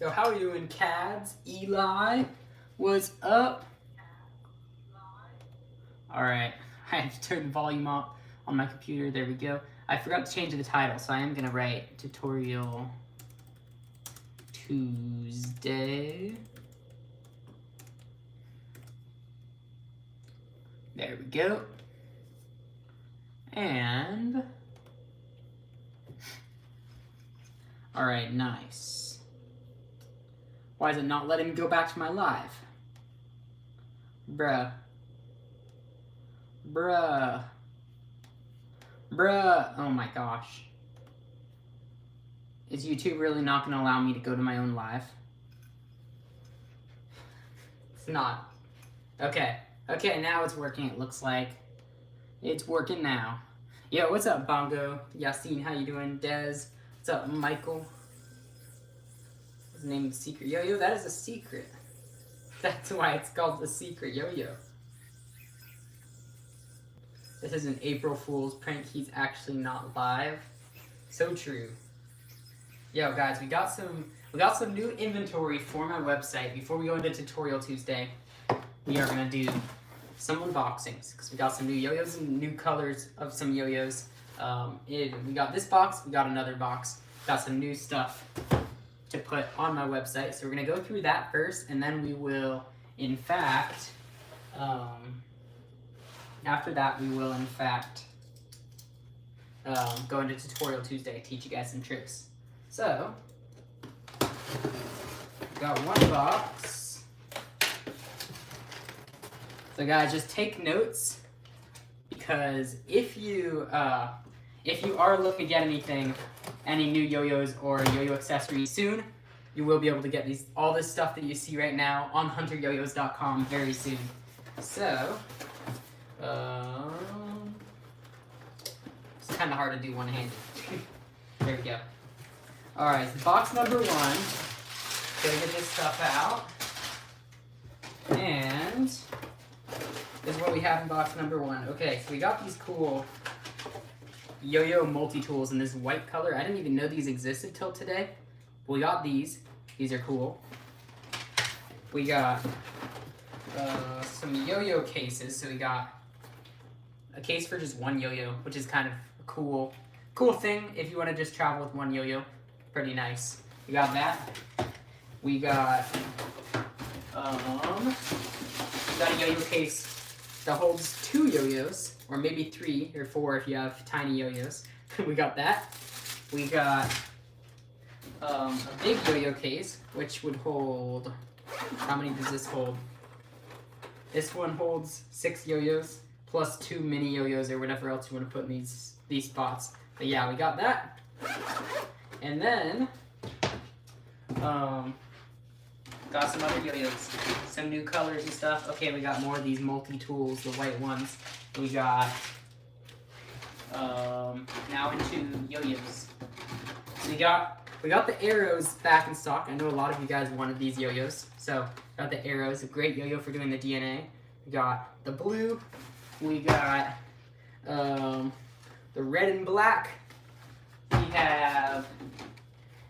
Yo, how are you doing, Cads? Eli, what's up? Alright, I have to turn the volume up on my computer. There we go. I forgot to change the title, so I am going to write Tutorial Tuesday. There we go. And... Alright, nice. Why is it not letting me go back to my live? Bruh. Bruh. Bruh. Oh my gosh. Is YouTube really not going to allow me to go to my own live? It's not. Okay. Okay, now it's working, it looks like. It's working now. Yo, what's up, Bongo? Yassine, how you doing? Dez. What's up, Michael? His name is Secret Yo-Yo. That is a secret. That's why it's called the Secret Yo-Yo. This is an April Fool's prank. He's actually not live. So true. Yo, guys, we got some new inventory for my website. Before we go into Tutorial Tuesday, we are gonna do some unboxings because we got some new yo-yos and new colors of some yo-yos. We got this box. We got another box. Got some new stuff to put on my website. So we're gonna go through that first, and then we will, in fact, after that, we will, in fact, go into Tutorial Tuesday, teach you guys some tricks. So, got one box. So guys, just take notes, because if you are looking to get any new yo-yos or yo-yo accessories soon, you will be able to get all this stuff that you see right now on hunteryoyos.com very soon. So, it's kind of hard to do one-handed. There we go. Alright, so box number one. Gonna get this stuff out. And this is what we have in box number one. Okay, so we got these cool yo-yo multi-tools in this white color. I didn't even know these existed till today. But we got these. These are cool. We got some yo-yo cases. So we got a case for just one yo-yo, which is kind of a cool thing if you want to just travel with one yo-yo. Pretty nice. We got that. We got a yo-yo case that holds 2 yo-yos, or maybe 3 or 4 if you have tiny yo-yos. We got that. We got a big yo-yo case, which would hold, how many does this hold? This one holds 6 yo-yos, plus 2 mini yo-yos or whatever else you want to put in these spots. But yeah, we got that. And then, got some other yo-yos, some new colors and stuff. Okay, we got more of these multi-tools, the white ones. We got, now into yo-yos. So we got the arrows back in stock. I know a lot of you guys wanted these yo-yos. So, got the arrows, a great yo-yo for doing the DNA. We got the blue. We got, the red and black. We have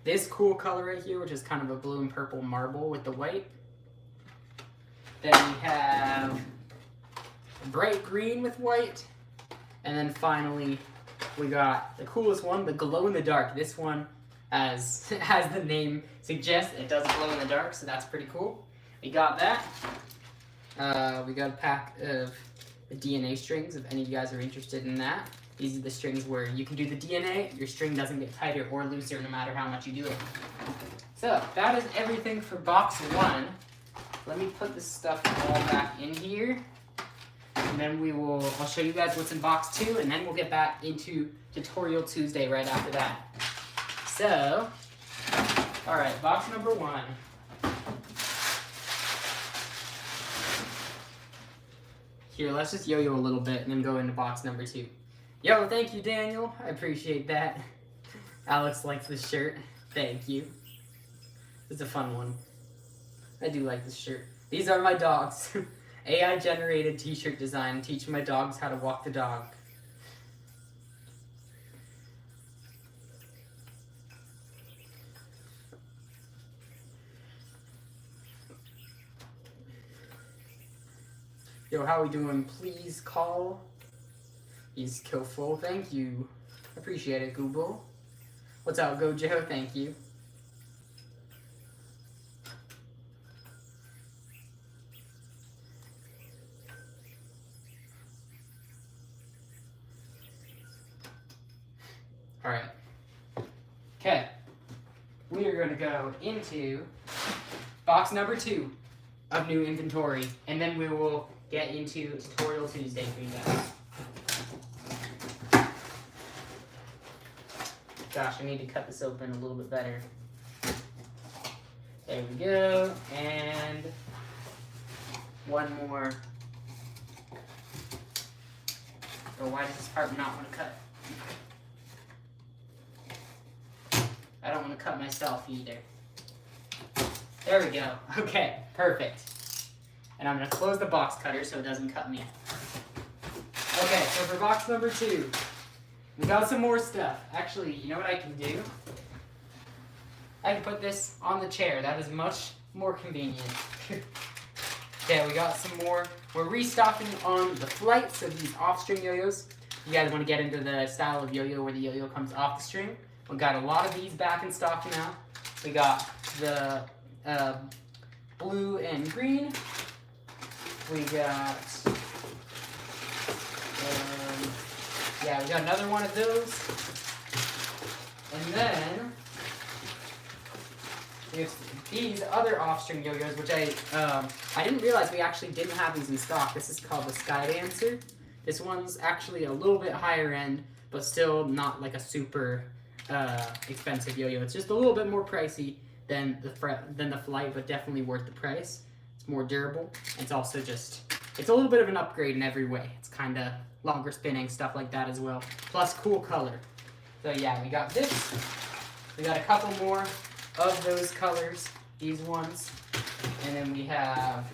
this cool color right here, which is kind of a blue and purple marble with the white. Then we have bright green with white. And then finally, we got the coolest one, the glow in the dark. This one, as the name suggests, it does glow in the dark, so that's pretty cool. We got that. We got a pack of the DNA strings, if any of you guys are interested in that. These are the strings where you can do the DNA, your string doesn't get tighter or looser no matter how much you do it. So, that is everything for box one. Let me put this stuff all back in here. And then I'll show you guys what's in box two, and then we'll get back into Tutorial Tuesday right after that. So, alright, box number one. Here, let's just yo-yo a little bit and then go into box number two. Yo, thank you, Daniel. I appreciate that. Alex likes this shirt. Thank you. It's a fun one. I do like this shirt. These are my dogs. AI-generated t-shirt design. Teaching my dogs how to walk the dog. Yo, how we doing? Please call. He's skillful. Thank you. Appreciate it, Google. What's up, Gojo? Thank you. Alright. Okay. We are going to go into box number 2 of new inventory, and then we will get into Tutorial Tuesday for you guys. Gosh, I need to cut this open a little bit better. There we go, and one more. Oh, why does this part not want to cut? I don't want to cut myself either. There we go. Okay, perfect. And I'm going to close the box cutter so it doesn't cut me. Okay, so for box number 2, we got some more stuff. Actually, you know what I can do? I can put this on the chair. That is much more convenient. Okay, we got some more. We're restocking on the flights of these off-string yo-yos. You guys want to get into the style of yo-yo where the yo-yo comes off the string? We got a lot of these back in stock now. We got the blue and green. We got, yeah, we got another one of those. And then we have these other off-string yo-yos, which I didn't realize we actually didn't have these in stock. This is called the Sky Dancer. This one's actually a little bit higher end, but still not like a super expensive yo-yo. It's just a little bit more pricey than the flight, but definitely worth the price. It's more durable. It's also just, it's a little bit of an upgrade in every way. It's kind of longer spinning, stuff like that as well. Plus cool color. So yeah, we got this. We got a couple more of those colors, these ones. And then we have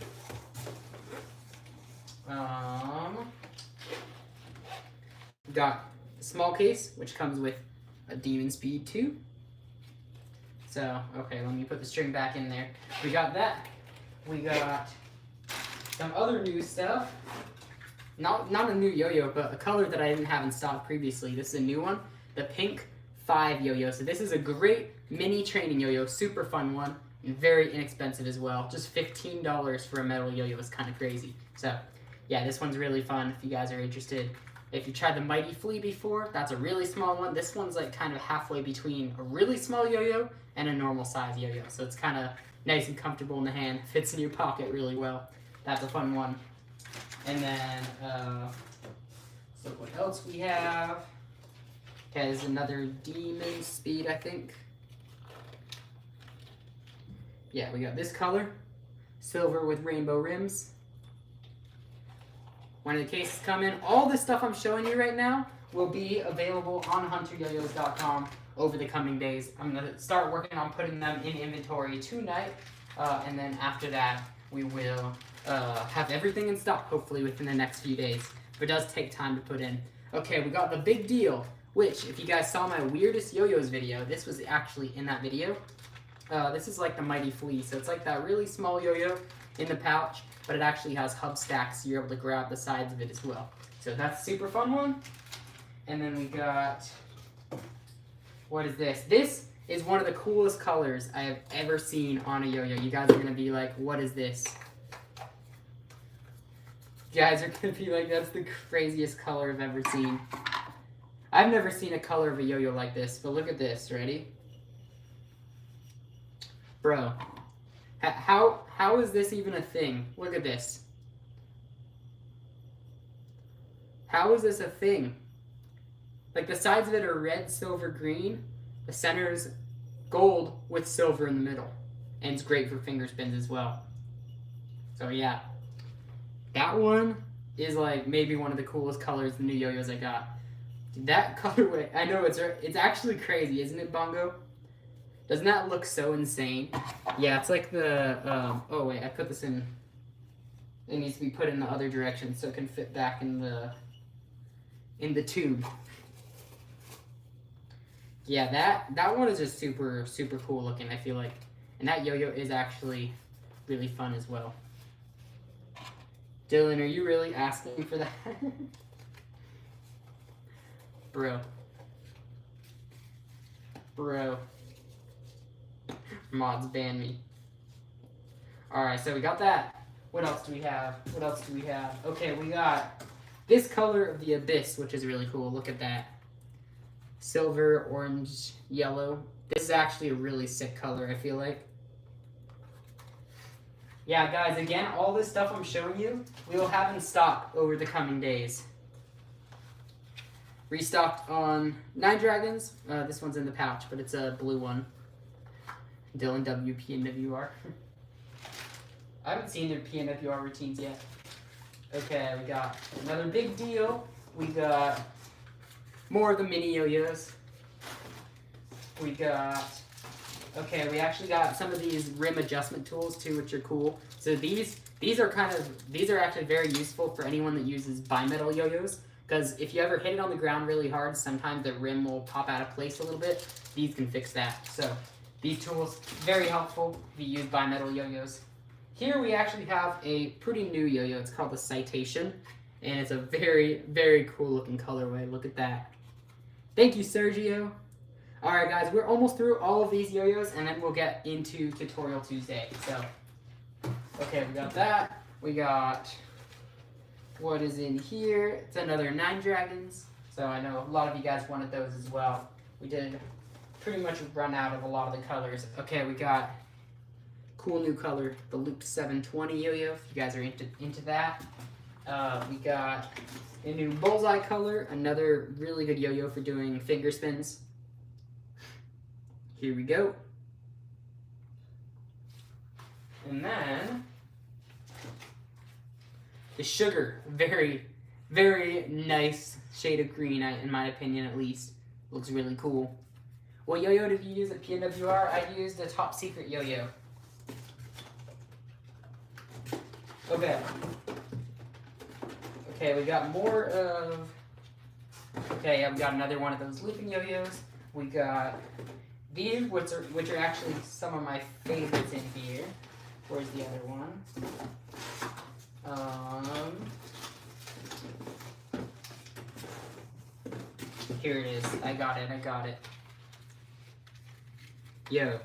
we got the small case, which comes with a Demon Speed 2. So, okay, let me put the string back in there. We got that. We got some other new stuff. Not a new yo-yo, but a color that I didn't have in stock previously. This is a new one, the Pink 5 yo-yo. So this is a great mini training yo-yo, super fun one, and very inexpensive as well. Just $15 for a metal yo-yo is kind of crazy. So, yeah, this one's really fun if you guys are interested. If you tried the Mighty Flea before, that's a really small one. This one's like kind of halfway between a really small yo-yo and a normal size yo-yo. So it's kind of nice and comfortable in the hand, fits in your pocket really well. That's a fun one. And then, so what else we have? Okay, there's another Demon Speed, I think. Yeah, we got this color, silver with rainbow rims. When the cases come in, all this stuff I'm showing you right now will be available on hunteryoyos.com over the coming days. I'm going to start working on putting them in inventory tonight, and then after that, we will have everything in stock, hopefully within the next few days. But it does take time to put in. Okay, we got the big deal, which, if you guys saw my weirdest yo-yos video, this was actually in that video. This is like the Mighty Flea, so it's like that really small yo-yo in the pouch, but it actually has hub stacks, so you're able to grab the sides of it as well. So that's a super fun one. And then we got, what is this? This is one of the coolest colors I have ever seen on a yo-yo. You guys are going to be like, what is this? You guys are going to be like, that's the craziest color I've ever seen. I've never seen a color of a yo-yo like this, but look at this. Ready? Bro. How is this even a thing? Look at this. How is this a thing? Like, the sides of it are red, silver, green. The center is gold with silver in the middle. And it's great for finger spins as well. So yeah. That one is like maybe one of the coolest colors the new yo-yos I got. That colorway, I know it's actually crazy, isn't it, Bongo? Doesn't that look so insane? Yeah, it's like the, oh wait, I put this in, it needs to be put in the other direction so it can fit back in the tube. Yeah, that one is just super, super cool looking, I feel like. And that yo-yo is actually really fun as well. Dylan, are you really asking for that? Bro. Mods ban me. Alright, so we got that. What else do we have? Okay, we got this color of the Abyss, which is really cool. Look at that. Silver, orange, yellow. This is actually a really sick color, I feel like. Yeah, guys, again, all this stuff I'm showing you, we will have in stock over the coming days. Restocked on 9 Dragons. This one's in the pouch, but it's a blue one. Dylan W, PNWR. I haven't seen their PNWR routines yet. Okay, we got another big deal. We got more of the mini yo-yos. We got, okay, we actually got some of these rim adjustment tools too, which are cool. So these are actually very useful for anyone that uses bimetal yo-yos, because if you ever hit it on the ground really hard, sometimes the rim will pop out of place a little bit. These can fix that. So these tools, very helpful if you use bimetal yo-yos. Here we actually have a pretty new yo-yo. It's called the Citation, and it's a very, very cool looking colorway. Look at that. Thank you, Sergio. Alright guys, we're almost through all of these yo-yos, and then we'll get into Tutorial Tuesday. So, okay, we got that. We got, what is in here? It's another 9 Dragons. So I know a lot of you guys wanted those as well. We did pretty much run out of a lot of the colors. Okay, we got cool new color, the Loop 720 yo-yo, if you guys are into that. We got a new Bullseye color, another really good yo-yo for doing finger spins. Here we go. And then the Sugar, very, very nice shade of green, in my opinion at least. Looks really cool. What yo-yo did you use at PNWR? I used a Top Secret yo-yo. Okay. Okay, we got more of... Okay, yeah, we got another one of those looping yo-yos. We got these, which are actually some of my favorites in here. Where's the other one? Here it is. I got it. Yo.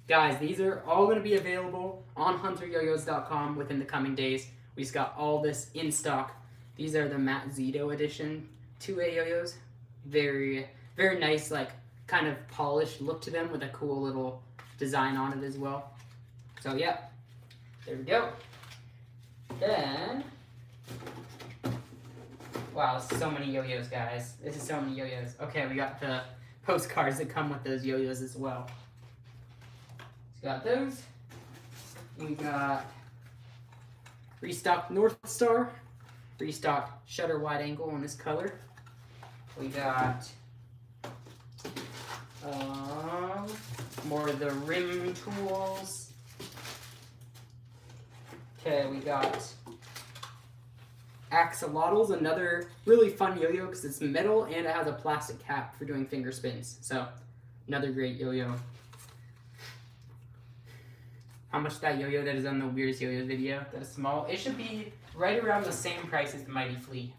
Guys, these are all going to be available on hunteryoyos.com within the coming days. We just got all this in stock. These are the Matt Zito edition 2A yo-yos. Very, very nice, like, kind of polished look to them with a cool little design on it as well. So, yeah. There we go. Then, wow, so many yo-yos, guys. This is so many yo-yos. Okay, we got the postcards that come with those yo-yos as well. Got those. We got restocked North Star, restocked shutter wide angle in this color. We got more of the rim tools. Okay, we got axolotls, another really fun yo-yo because it's metal and it has a plastic cap for doing finger spins. So, another great yo-yo. How much that yo-yo that is on the weirdest yo-yo video, that is small. It should be right around the same price as the Mighty Flea.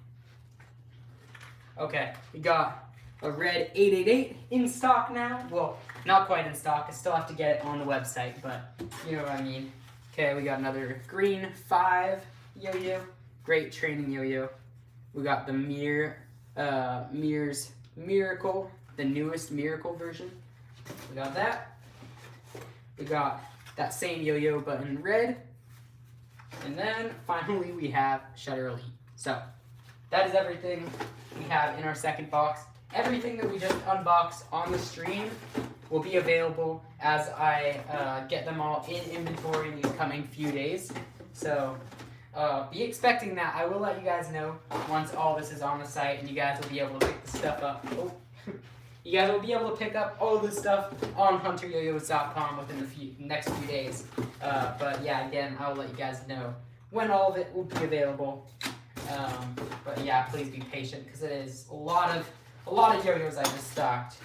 Okay, we got a red 888 in stock now. Well, not quite in stock. I still have to get it on the website, but you know what I mean. Okay, we got another green 5 yo-yo. Great training yo-yo. We got the Mirror's Miracle, the newest Miracle version. We got that. We got that same yo-yo but in red. And then finally we have Shutter Elite. So that is everything we have in our second box. Everything that we just unboxed on the stream will be available as I get them all in inventory in these coming few days. So be expecting that. I will let you guys know once all this is on the site and you guys will be able to pick the stuff up. Oh. You guys will be able to pick up all this stuff on hunteryoyos.com within the next few days. But yeah, again, I'll let you guys know when all of it will be available. But yeah, please be patient because it is a lot of yo-yos I just stocked.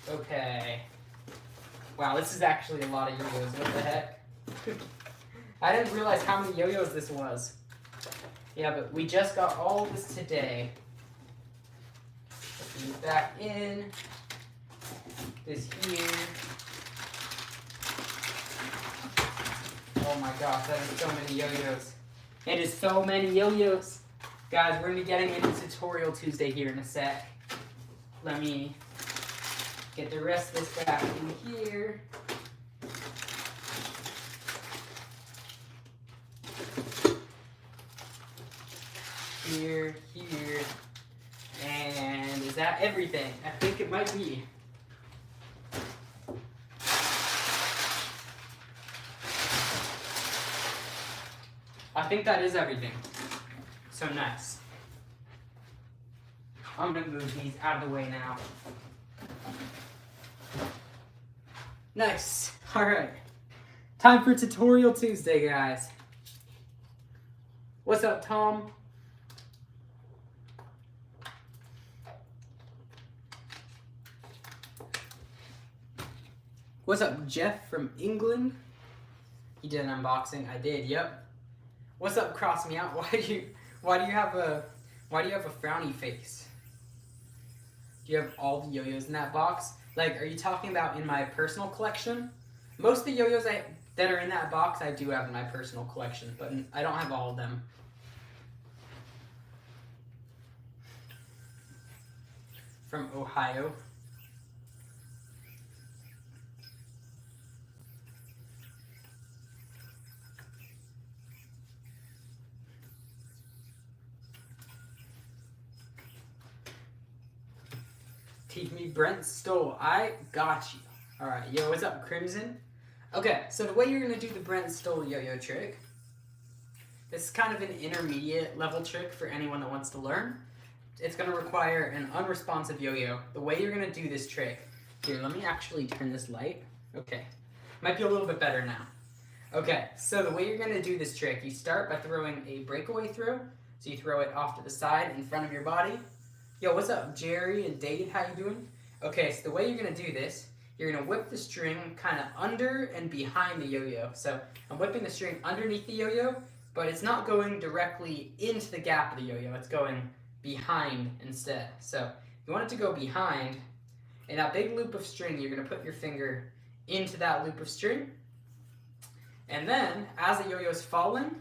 Okay. Wow, this is actually a lot of yo-yos. What the heck? I didn't realize how many yo-yos this was. Yeah, but we just got all of this today. Put these back in. This here. Oh my gosh, that is so many yo-yos. It is so many yo-yos. Guys, we're going to be getting into Tutorial Tuesday here in a sec. Let me get the rest of this back in here. Here, and is that everything? I think it might be. I think that is everything. So nice. I'm gonna move these out of the way now. Nice. All right. Time for Tutorial Tuesday, guys. What's up, Tom? What's up, Jeff from England? He did an unboxing. I did. Yep. What's up, Cross Me Out? Why do you have a frowny face? Do you have all the yo-yos in that box? Like, are you talking about in my personal collection? Most of the yo-yos that are in that box I do have in my personal collection, but I don't have all of them. From Ohio. Teach me, Brent Stoll. I got you. All right, yo, what's up, Crimson? Okay, so the way you're gonna do the Brent Stoll yo-yo trick, this is kind of an intermediate level trick for anyone that wants to learn. It's gonna require an unresponsive yo-yo. The way you're gonna do this trick, here, let me actually turn this light. Okay, might be a little bit better now. Okay, so the way you're gonna do this trick, you start by throwing a breakaway throw. So you throw it off to the side in front of your body. Yo, what's up, Jerry and Dave? How you doing? Okay, so the way you're gonna do this, you're gonna whip the string kind of under and behind the yo-yo. So I'm whipping the string underneath the yo-yo, but it's not going directly into the gap of the yo-yo. It's going behind instead. So you want it to go behind. In that big loop of string, you're gonna put your finger into that loop of string. And then, as the yo-yo is falling,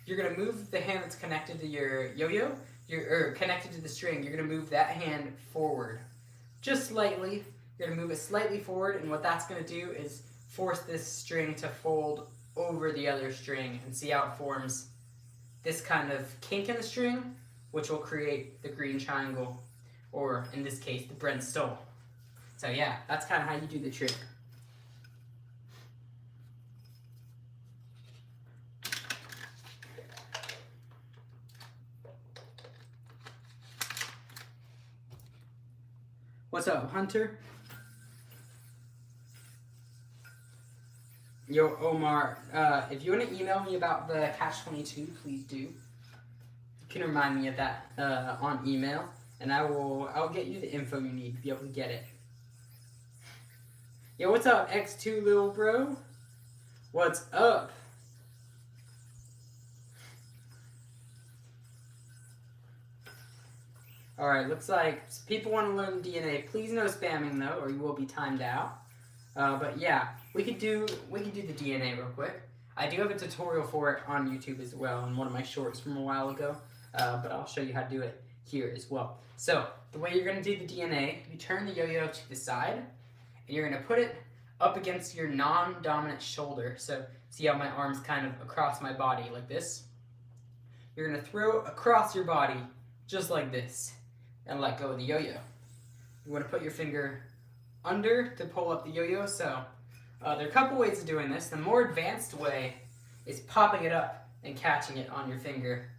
you're gonna move the hand that's connected to your yo-yo, or connected to the string. You're gonna move that hand forward, just slightly. You're gonna move it slightly forward, and what that's gonna do is force this string to fold over the other string, and see how it forms this kind of kink in the string, which will create the green triangle, or in this case, the Brent Stoll. So yeah, that's kind of how you do the trick. What's up, Hunter? Yo, Omar, if you want to email me about the Catch-22, please do. You can remind me of that on email, and I'll get you the info you need to be able to get it. Yo, what's up, X2 little bro? What's up? Alright, looks like people want to learn DNA. Please no spamming though, or you will be timed out. But yeah, we could do the DNA real quick. I do have a tutorial for it on YouTube as well, in one of my shorts from a while ago. But I'll show you how to do it here as well. So, the way you're going to do the DNA, you turn the yo-yo to the side, and you're going to put it up against your non-dominant shoulder. So, see how my arm's kind of across my body, like this? You're going to throw across your body, just like this, and let go of the yo-yo. You want to put your finger under to pull up the yo-yo. So, there are a couple ways of doing this. The more advanced way is popping it up and catching it on your finger.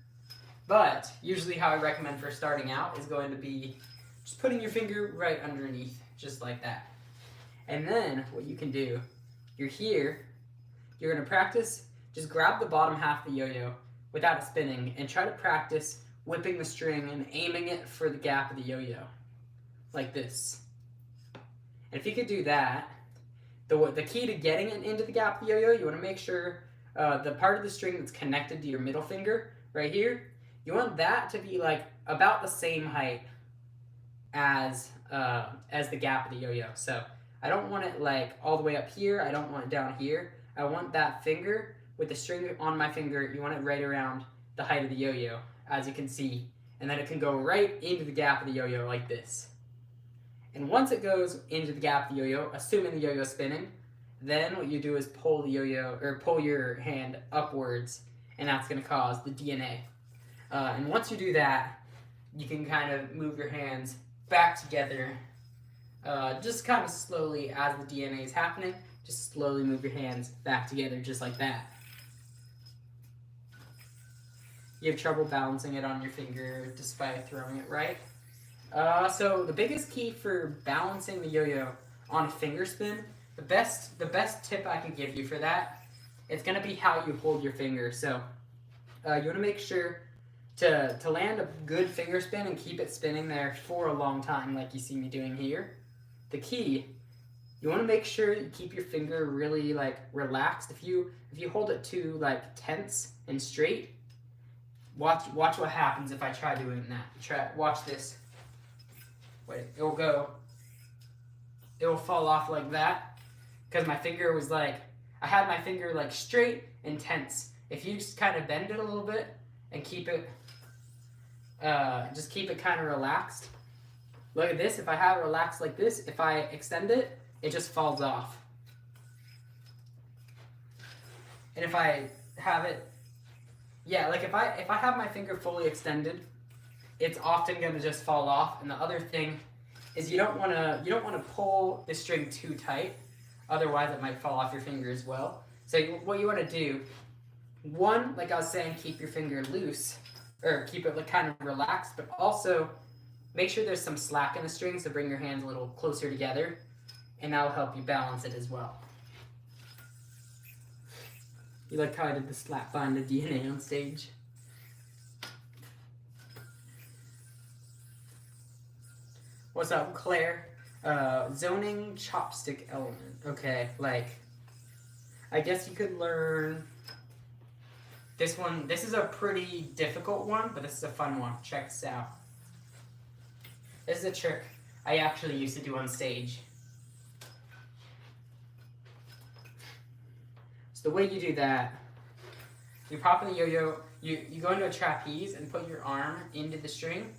But usually how I recommend for starting out is going to be just putting your finger right underneath, just like that. And then what you can do, you're here, you're going to practice, just grab the bottom half of the yo-yo without it spinning and try to practice whipping the string and aiming it for the gap of the yo-yo, like this. And if you could do that, the key to getting it into the gap of the yo-yo, you want to make sure the part of the string that's connected to your middle finger right here, you want that to be like about the same height as the gap of the yo-yo. So I don't want it like all the way up here. I don't want it down here. I want that finger with the string on my finger. You want it right around the height of the yo-yo, as you can see, and then it can go right into the gap of the yo-yo like this. And once it goes into the gap of the yo-yo, assuming the yo-yo is spinning, then what you do is pull the yo-yo, or pull your hand upwards, and that's going to cause the DNA. And once you do that, you can kind of move your hands back together, just kind of slowly as the DNA is happening. Just slowly move your hands back together, just like that. You have trouble balancing it on your finger despite throwing it right. So the biggest key for balancing the yo-yo on a finger spin, the best tip I can give you for that, it's going to be how you hold your finger. So you want to make sure to land a good finger spin and keep it spinning there for a long time, like you see me doing here. The key, you want to make sure you keep your finger really like relaxed. If you hold it too like tense and straight, watch what happens if I try doing that. Watch this. Wait, it will fall off like that because my finger was like, I had my finger like straight and tense. If you just kind of bend it a little bit and keep it, just keep it kind of relaxed. Look at this, if I have it relaxed like this, if I extend it, it just falls off. And if I have it, yeah, like if I have my finger fully extended, it's often going to just fall off. And the other thing is you don't want to pull the string too tight, otherwise it might fall off your finger as well. So what you want to do, one, like I was saying, keep your finger loose, or keep it like kind of relaxed, but also make sure there's some slack in the string, so bring your hands a little closer together, and that will help you balance it as well. You like how I did the slap behind the DNA on stage? What's up, Claire? Zoning chopstick element. Okay, like, I guess you could learn this one. This is a pretty difficult one, but this is a fun one. Check this out. This is a trick I actually used to do on stage. So the way you do that, you pop in the yo-yo, you go into a trapeze and put your arm into the string,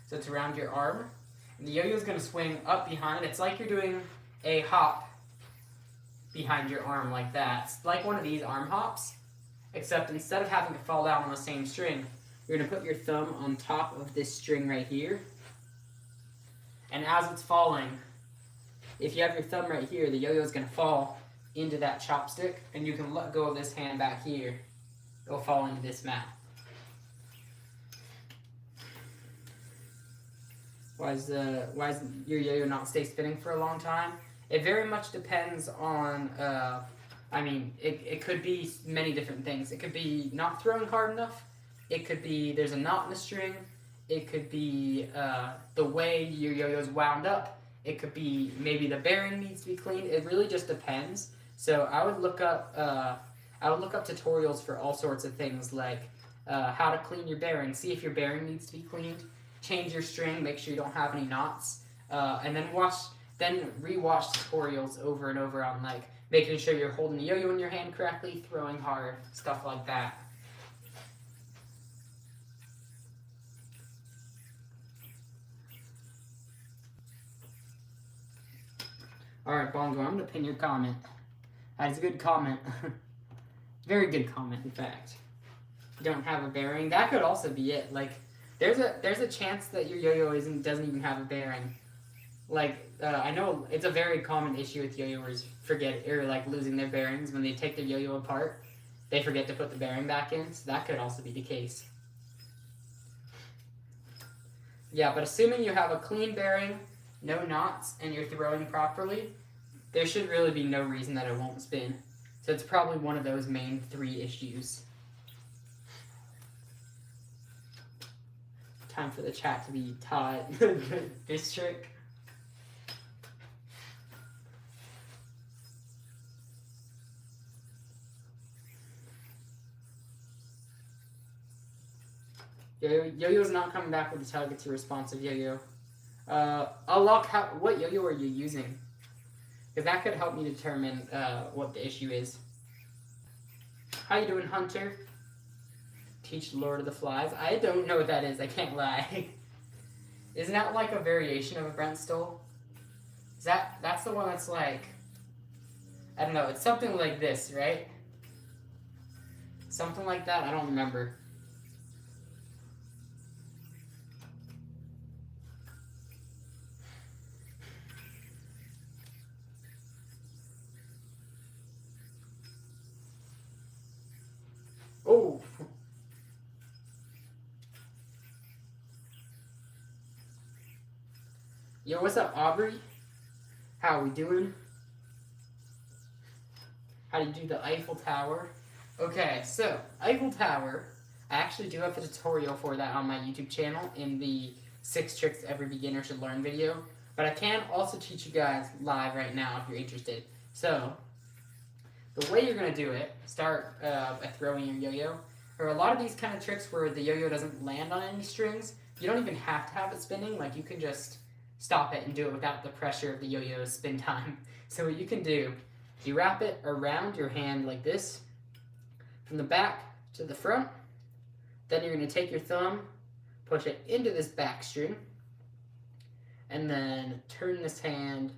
so it's around your arm. And the yo-yo is going to swing up behind. It's like you're doing a hop behind your arm like that. It's like one of these arm hops, except instead of having to fall down on the same string, you're going to put your thumb on top of this string right here. And as it's falling, if you have your thumb right here, the yo-yo is going to fall into that chopstick, and you can let go of this hand back here. It'll fall into this mat. Why is your yo-yo not stay spinning for a long time? It very much depends on, I mean, it could be many different things. It could be not throwing hard enough. It could be there's a knot in the string. It could be the way your yo-yo is wound up. It could be maybe the bearing needs to be cleaned. It really just depends. So I would look up tutorials for all sorts of things, like how to clean your bearing. See if your bearing needs to be cleaned. Change your string. Make sure you don't have any knots. And then rewatch tutorials over and over on like making sure you're holding the yo-yo in your hand correctly, throwing hard, stuff like that. Alright, Bongo, I'm going to pin your comment. That's a good comment. Very good comment, in fact. You don't have a bearing. That could also be it. Like, there's a chance that your yo-yo doesn't even have a bearing. Like, I know it's a very common issue with yo-yoers losing their bearings when they take their yo-yo apart. They forget to put the bearing back in, so that could also be the case. Yeah, but assuming you have a clean bearing, no knots, and you're throwing properly, there should really be no reason that it won't spin. So it's probably one of those main 3 issues. Time for the chat to be taught this trick. Yo-Yo's not coming back with the tug. It's a responsive Yo-Yo. Unlock what Yo-Yo are you using? Because that could help me determine what the issue is. How you doing, Hunter? Teach Lord of the Flies. I don't know what that is. I can't lie. Isn't that like a variation of a Brent stole? That's the one that's like, I don't know. It's something like this, right? Something like that. I don't remember. Oh. Yo, what's up, Aubrey? How we doing? How do you do the Eiffel Tower? Okay, so Eiffel Tower, I actually do have a tutorial for that on my YouTube channel in the 6 tricks every beginner should learn video. But I can also teach you guys live right now if you're interested. So, the way you're going to do it, start by throwing your yo-yo. There are a lot of these kind of tricks where the yo-yo doesn't land on any strings. You don't even have to have it spinning. Like, you can just stop it and do it without the pressure of the yo-yo's spin time. So what you can do, you wrap it around your hand like this, from the back to the front. Then you're going to take your thumb, push it into this back string, and then turn this hand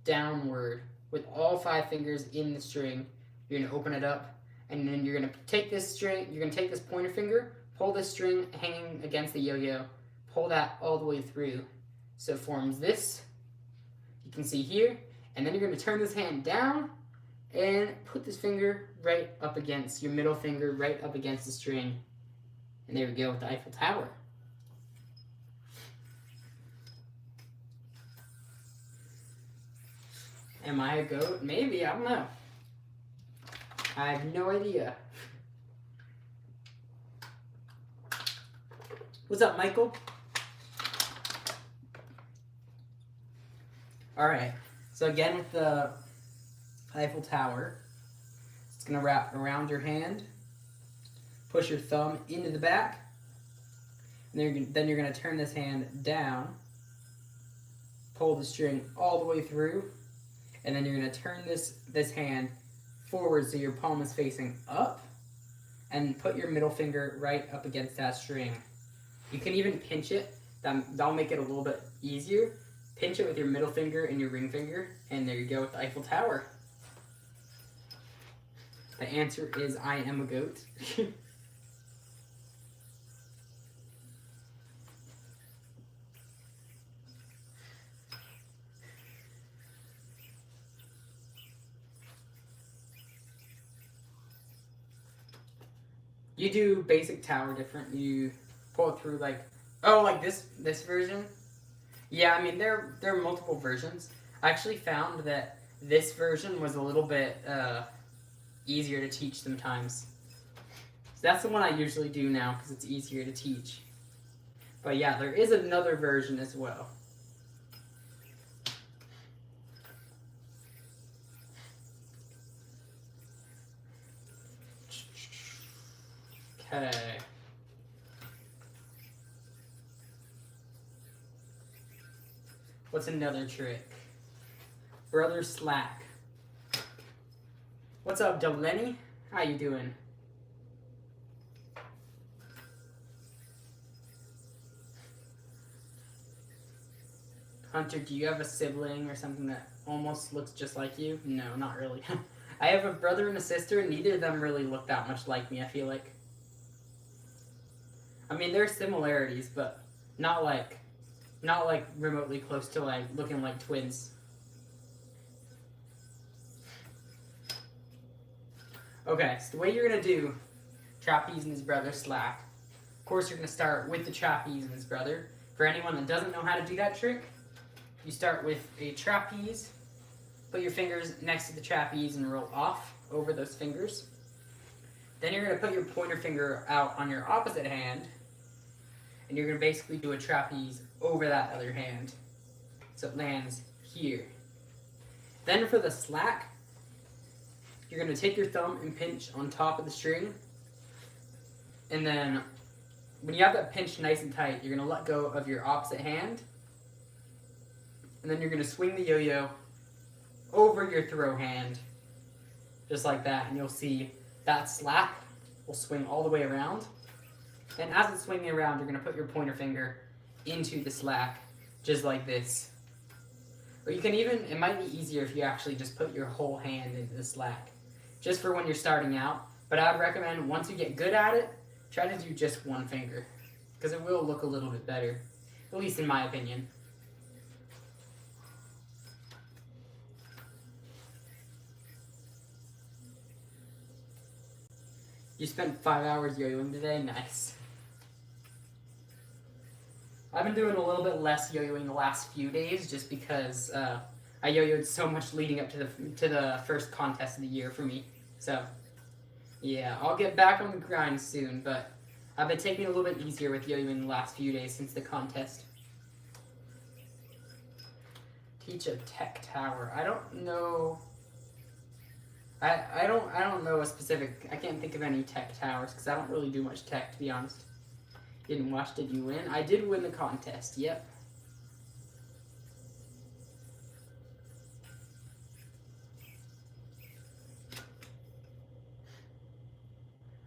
downward with all 5 fingers in the string. You're going to open it up, and then you're going to take this string, you're going to take this pointer finger, pull this string hanging against the yo-yo, pull that all the way through. So it forms this, you can see here, and then you're going to turn this hand down and put this finger right up against, your middle finger right up against the string. And there we go with the Eiffel Tower. Am I a goat? Maybe, I don't know. I have no idea. What's up, Michael? Alright, so again with the Eiffel Tower, it's going to wrap around your hand, push your thumb into the back, and then you're going to turn this hand down, pull the string all the way through, and then you're going to turn this hand forward so your palm is facing up, and put your middle finger right up against that string. You can even pinch it, that'll make it a little bit easier. Pinch it with your middle finger and your ring finger, and there you go with the Eiffel Tower. The answer is I am a goat. You do basic tower different. You pull it through like, oh, like this version. Yeah, I mean there are multiple versions. I actually found that this version was a little bit easier to teach sometimes. So that's the one I usually do now because it's easier to teach. But yeah, there is another version as well. Okay. What's another trick? Brother Slack. What's up, Delaney? How you doing? Hunter, do you have a sibling or something that almost looks just like you? No, not really. I have a brother and a sister, and neither of them really look that much like me, I feel like. I mean, there are similarities, but not like remotely close to like looking like twins. Okay, so the way you're gonna do trapeze and his brother slack. Of course, you're gonna start with the trapeze and his brother. For anyone that doesn't know how to do that trick, you start with a trapeze, put your fingers next to the trapeze and roll off over those fingers. Then you're gonna put your pointer finger out on your opposite hand, and you're gonna basically do a trapeze over that other hand, so it lands here. Then for the slack, you're gonna take your thumb and pinch on top of the string, and then when you have that pinched nice and tight, you're going to let go of your opposite hand. And then you're going to swing the yo-yo over your throw hand. Just like that. And you'll see that slap will swing all the way around. And as it's swinging around, you're going to put your pointer finger into the slack. Just like this. Or you can even, it might be easier if you actually just put your whole hand into the slack. Just for when you're starting out. But I would recommend, once you get good at it, try to do just one finger. Because it will look a little bit better. At least in my opinion. You spent 5 hours yo-yoing today? Nice. I've been doing a little bit less yo-yoing the last few days just because I yo-yoed so much leading up to the first contest of the year for me. So, yeah, I'll get back on the grind soon, but I've been taking it a little bit easier with yo-yoing the last few days since the contest. Teach a tech tower. I don't know. I don't know a specific. I can't think of any tech towers because I don't really do much tech, to be honest. Didn't watch. Did you win? I did win the contest. Yep.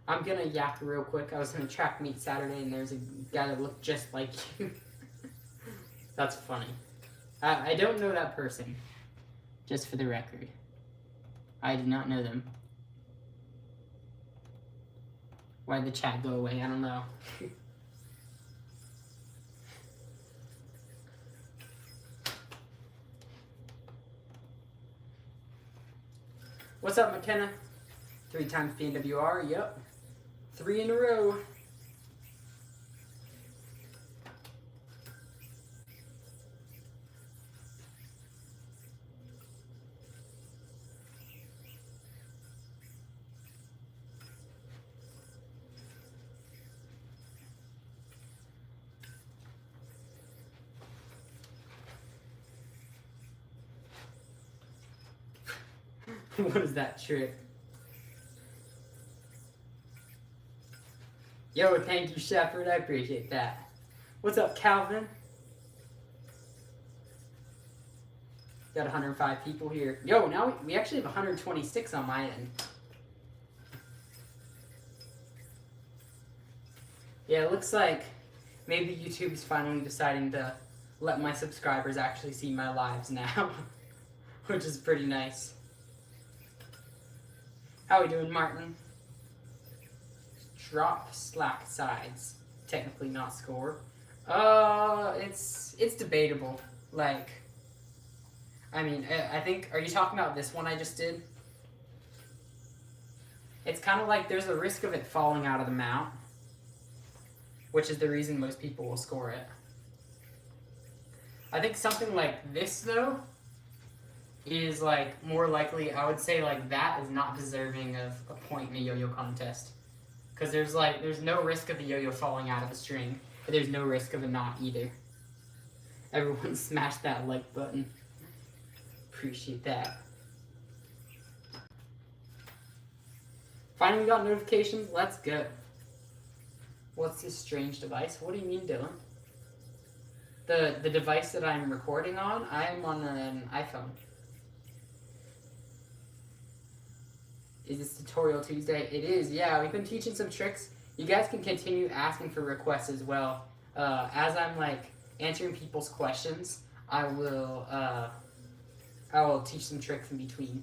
I'm gonna yak real quick. I was in a track meet Saturday and there's a guy that looked just like you. That's funny. I don't know that person. Just for the record. I did not know them. Why did the chat go away? I don't know. What's up, McKenna? 3 times PNWR, yep. 3 in a row. What is that trick? Yo, thank you, Shepard. I appreciate that. What's up, Calvin? Got 105 people here. Yo, now we actually have 126 on my end. Yeah, it looks like maybe YouTube's finally deciding to let my subscribers actually see my lives now. Which is pretty nice. How we doing, Martin? Drop slack sides. Technically not score. It's debatable. Like, I mean, I think, are you talking about this one I just did? It's kind of like there's a risk of it falling out of the mount, which is the reason most people will score it. I think something like this, though, is like more likely. I would say like that is not deserving of a point in a yo-yo contest, because there's no risk of the yo-yo falling out of the string, but there's no risk of a knot either. Everyone smash that like button. Appreciate that. Finally got notifications. Let's go. What's this strange device? What do you mean, Dylan? The device that I'm recording on, I am on an iPhone. Is this Tutorial Tuesday? It is, yeah. We've been teaching some tricks. You guys can continue asking for requests as well. As I'm like answering people's questions, I will teach some tricks in between.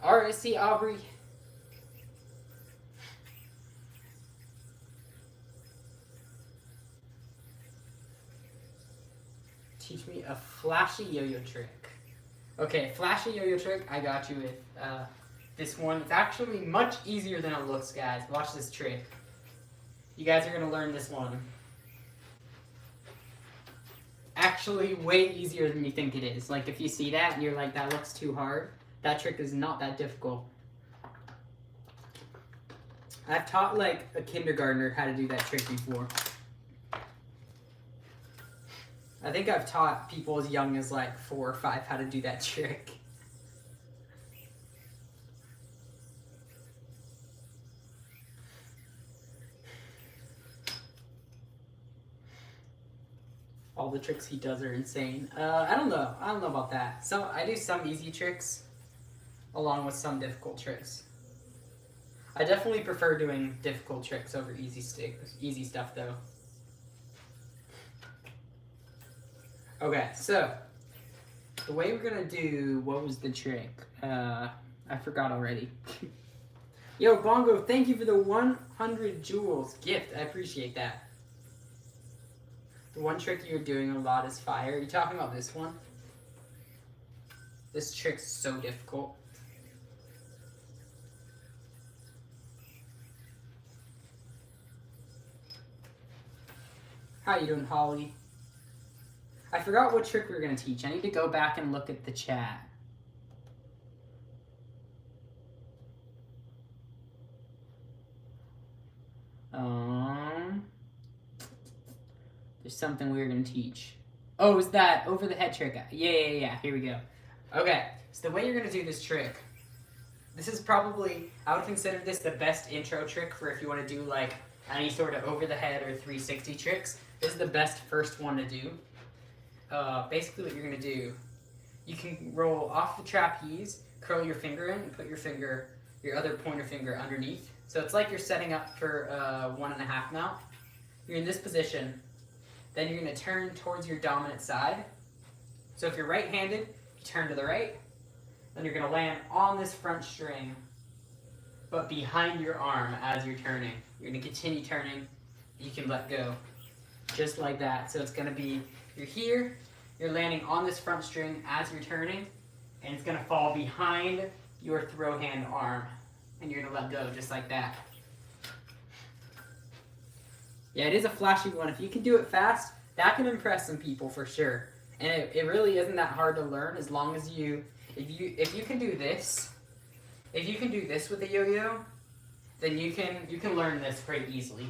RSC Aubrey. Teach me a flashy yo-yo trick. Okay, flashy yo-yo trick. I got you with this one. It's actually much easier than it looks, guys. Watch this trick. You guys are gonna learn this one. Actually, way easier than you think it is. Like, if you see that and you're like, that looks too hard, that trick is not that difficult. I've taught like a kindergartner how to do that trick before. I think I've taught people as young as like 4 or 5 how to do that trick. all the tricks he does are insane. I don't know. I don't know about that. So I do some easy tricks along with some difficult tricks. I definitely prefer doing difficult tricks over easy stuff though. Okay, so the way we're gonna do, what was the trick? I forgot already. Yo, Bongo, thank you for the 100 jewels gift. I appreciate that. The one trick you're doing a lot is fire. Are you talking about this one? This trick's so difficult. How you doing, Holly? I forgot what trick we were going to teach. I need to go back and look at the chat. There's something we were going to teach. Oh, is that over the head trick? Yeah. Here we go. Okay, so the way you're going to do this trick, this is probably, I would consider this the best intro trick for if you want to do like any sort of over the head or 360 tricks. This is the best first one to do. Basically what you're going to do, you can roll off the trapeze, curl your finger in, and put your other pointer finger underneath. So it's like you're setting up for 1.5 mount. You're in this position. Then you're going to turn towards your dominant side. So if you're right-handed, you turn to the right. Then you're going to land on this front string, but behind your arm as you're turning. You're going to continue turning. You can let go. Just like that. So it's going to be, you're here, you're landing on this front string as you're turning, and it's going to fall behind your throw hand arm. And you're going to let go just like that. Yeah, it is a flashy one. If you can do it fast, that can impress some people for sure. And it really isn't that hard to learn as long as you, if you can do this, if you can do this with a yo-yo, then you can learn this pretty easily.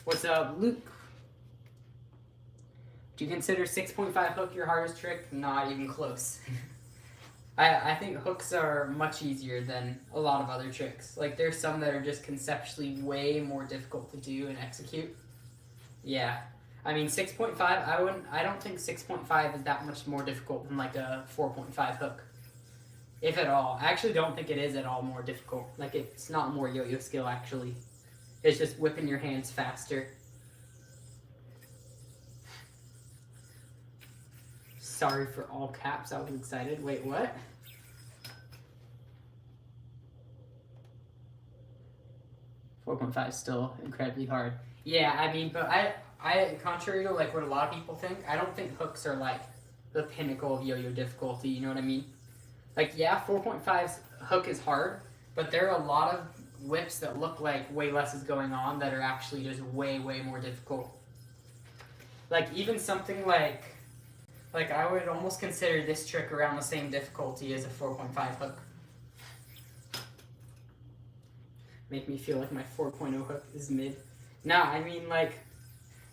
What's up, Luke? Do you consider 6.5 hook your hardest trick? Not even close. I think hooks are much easier than a lot of other tricks. Like there's some that are just conceptually way more difficult to do and execute. Yeah. I mean 6.5, I don't think 6.5 is that much more difficult than like a 4.5 hook. If at all. I actually don't think it is at all more difficult. Like it's not more yo-yo skill actually. It's just whipping your hands faster. Sorry for all caps, I was excited. Wait, what? $4.5 is still incredibly hard. Yeah, I mean, but I contrary to like what a lot of people think, I don't think hooks are like the pinnacle of yo-yo difficulty, you know what I mean? Like, yeah, 4.5's hook is hard, but there are a lot of whips that look like way less is going on that are actually just way, way more difficult. Like, even something like I would almost consider this trick around the same difficulty as a 4.5 hook. Make me feel like my 4.0 hook is mid. Nah, I mean, like,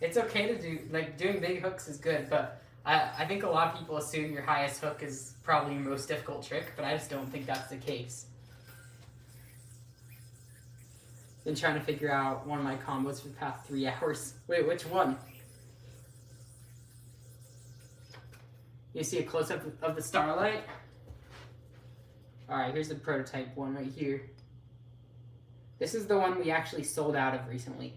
it's okay to do, like, doing big hooks is good, but I think a lot of people assume your highest hook is probably your most difficult trick, but I just don't think that's the case. Been trying to figure out one of my combos for the past 3 hours. Wait, which one? You see a close-up of the starlight? Alright, here's the prototype one right here. This is the one we actually sold out of recently.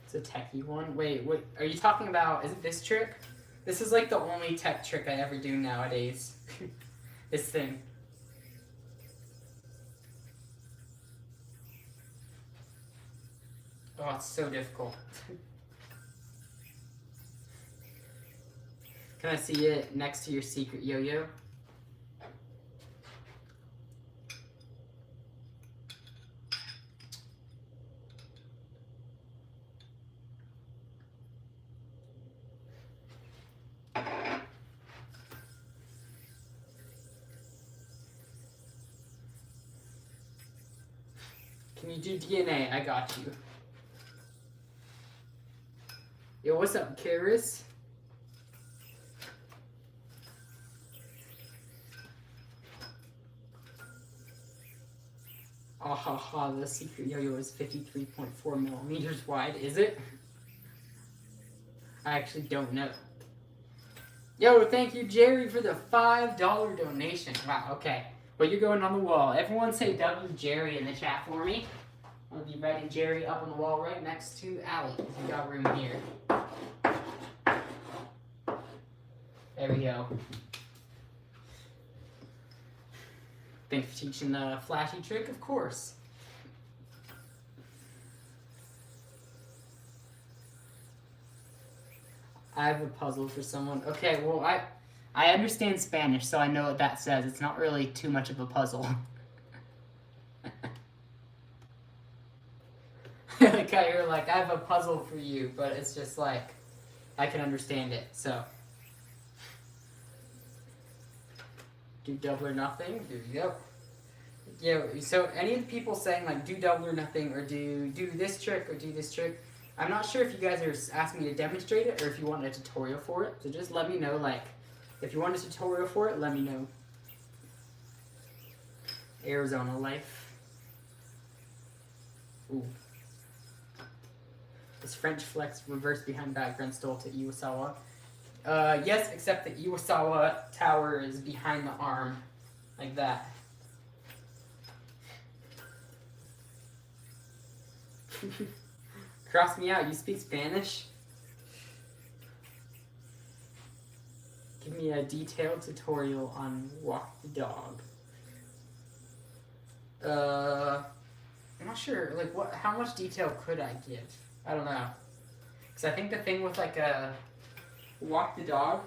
It's a techie one. Wait, what are you talking about? Is it this trick? This is like the only tech trick I ever do nowadays. This thing. Oh, it's so difficult. Can I see it next to your secret yo-yo? Can you do DNA? I got you. Yo, what's up, Karis? Ha ha ha, the secret yo-yo is 53.4 millimeters wide, is it? I actually don't know. Yo, thank you, Jerry, for the $5 donation. Wow, okay. Well, you're going on the wall. Everyone say W Jerry in the chat for me. I'll be writing Jerry up on the wall right next to Allie. We got room here. There we go. Thanks for teaching the flashy trick, of course. I have a puzzle for someone. Okay, well, I understand Spanish, so I know what that says. It's not really too much of a puzzle. Like how you're like, I have a puzzle for you, but it's just like, I can understand it, so. Do double or nothing, there you go. Yeah, so any of the people saying like, do double or nothing, or do this trick, or do this trick, I'm not sure if you guys are asking me to demonstrate it, or if you want a tutorial for it, so just let me know, like, if you want a tutorial for it, let me know. Arizona life. Ooh. Is French flex reverse behind background stole to Iwasawa? Yes, except the Iwasawa tower is behind the arm, like that. Cross me out, you speak Spanish? Give me a detailed tutorial on walk the dog. I'm not sure, like, how much detail could I give? I don't know. Because I think the thing with, like, walk the dog,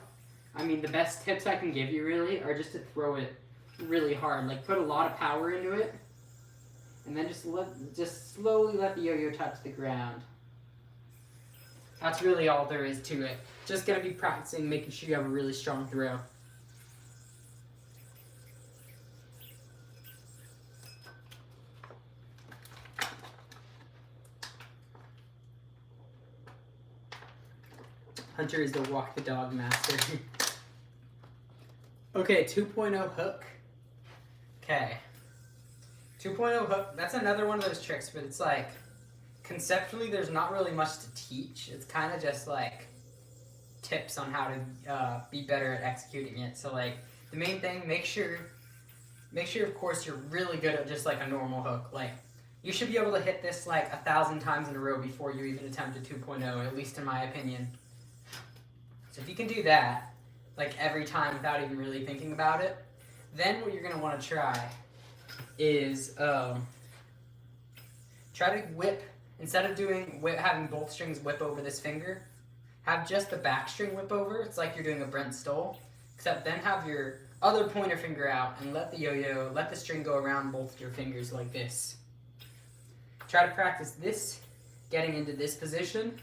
I mean, the best tips I can give you, really, are just to throw it really hard. Like, put a lot of power into it, and then just slowly let the yo-yo touch the ground. That's really all there is to it. Just gonna be practicing, making sure you have a really strong throw. Hunter is the walk the dog master. Okay, 2.0 hook. Okay. 2.0 hook, that's another one of those tricks, but it's like, conceptually there's not really much to teach. It's kind of just like tips on how to be better at executing it. So like, the main thing, make sure of course you're really good at just like a normal hook. Like, you should be able to hit this like 1,000 times in a row before you even attempt a 2.0, at least in my opinion. So if you can do that, like every time without even really thinking about it, then what you're going to want to try is try to whip, instead of having both strings whip over this finger, have just the back string whip over. It's like you're doing a Brent Stoll, except then have your other pointer finger out and let the string go around both your fingers like this. Try to practice this, getting into this position.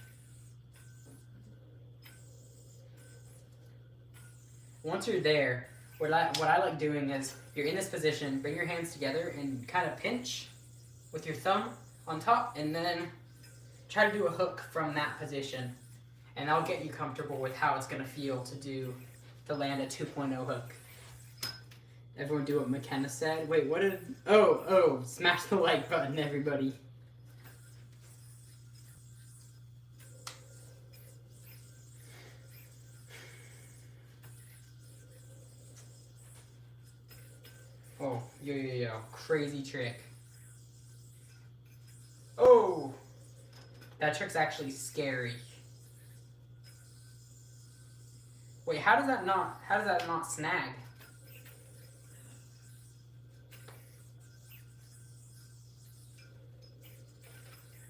Once you're there, what I like doing is, you're in this position, bring your hands together and kind of pinch with your thumb on top, and then try to do a hook from that position. And that'll get you comfortable with how it's going to feel to land a 2.0 hook. Everyone do what McKenna said. Wait, what did... Oh, smash the like button, everybody. Oh, yo, crazy trick. Oh! That trick's actually scary. Wait, how does that not snag?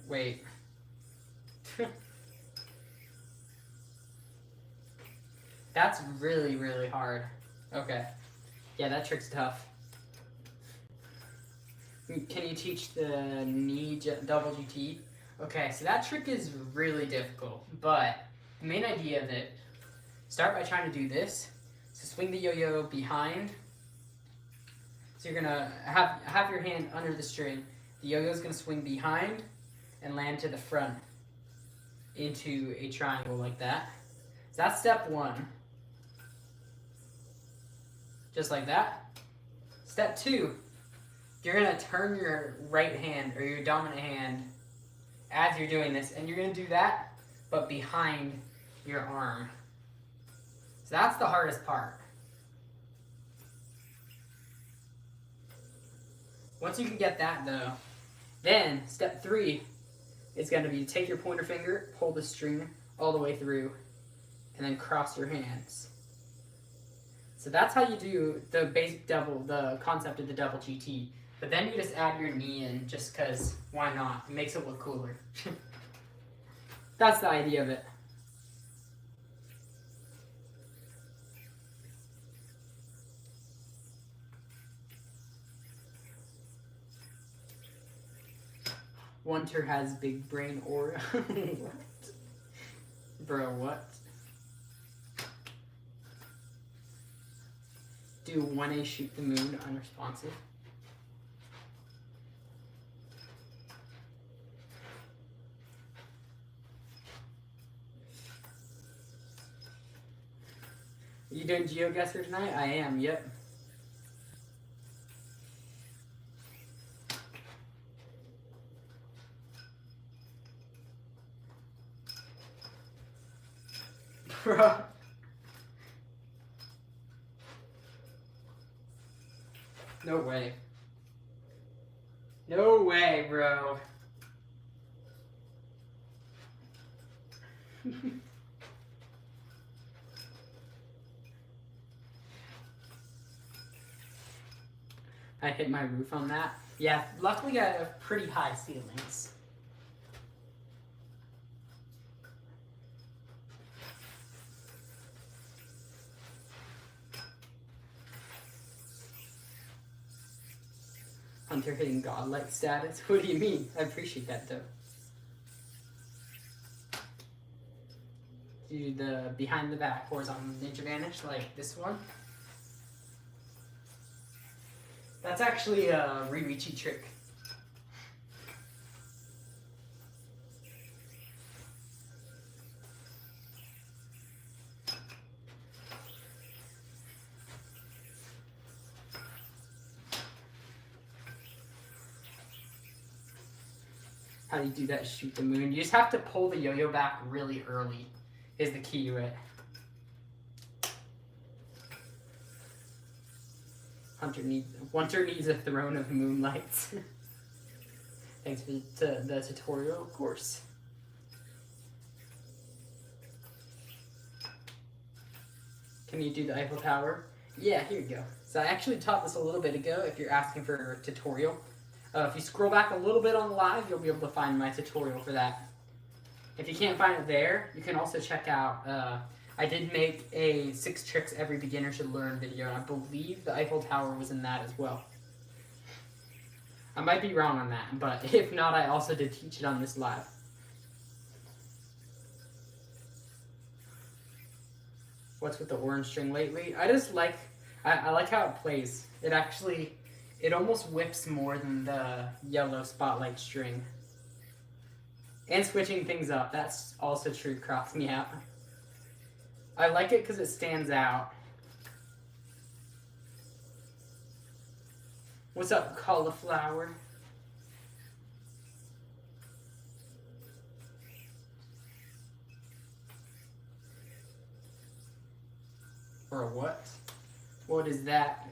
Wait. That's really, really hard. Okay. Yeah, that trick's tough. Can you teach the knee double GT? Okay, so that trick is really difficult, but the main idea of it, start by trying to do this. So swing the yo-yo behind. So you're gonna have your hand under the string. The yo-yo's gonna swing behind and land to the front into a triangle like that. So that's step one. Just like that. Step two. you're gonna turn your right hand or your dominant hand as you're doing this, and you're gonna do that, but behind your arm. So that's the hardest part. Once you can get that though, then step 3 is going to be to take your pointer finger, pull the string all the way through, and then cross your hands. So that's how you do the basic double, the concept of the double GT. But then you just add your knee in just because why not? It makes it look cooler. That's the idea of it. Wonder has big brain aura. What? Bro, what? Do 1A shoot the moon unresponsive? You doing GeoGuessr tonight? I am, yep. Bro. No way. No way, bro. I hit my roof on that. Yeah, luckily I have pretty high ceilings. Hunter hitting godlike status? What do you mean? I appreciate that though. Do the behind the back horizontal ninja vanish like this one. That's actually a Ririchi trick. How do you do that? Shoot the moon. You just have to pull the yo-yo back really early is the key to it. Hunter needs a throne of moonlights. Thanks for the tutorial, of course. Can you do the Eiffel Tower? Yeah, here you go. So I actually taught this a little bit ago if you're asking for a tutorial. If you scroll back a little bit on the live, you'll be able to find my tutorial for that. If you can't find it there, you can also check out, I did make a 6 tricks every beginner should learn video, and I believe the Eiffel Tower was in that as well. I might be wrong on that, but if not, I also did teach it on this live. What's with the orange string lately? I just like, I like how it plays. It almost whips more than the yellow spotlight string. And switching things up, that's also true, crops me out. I like it because it stands out. What's up, cauliflower? Or what? What is that?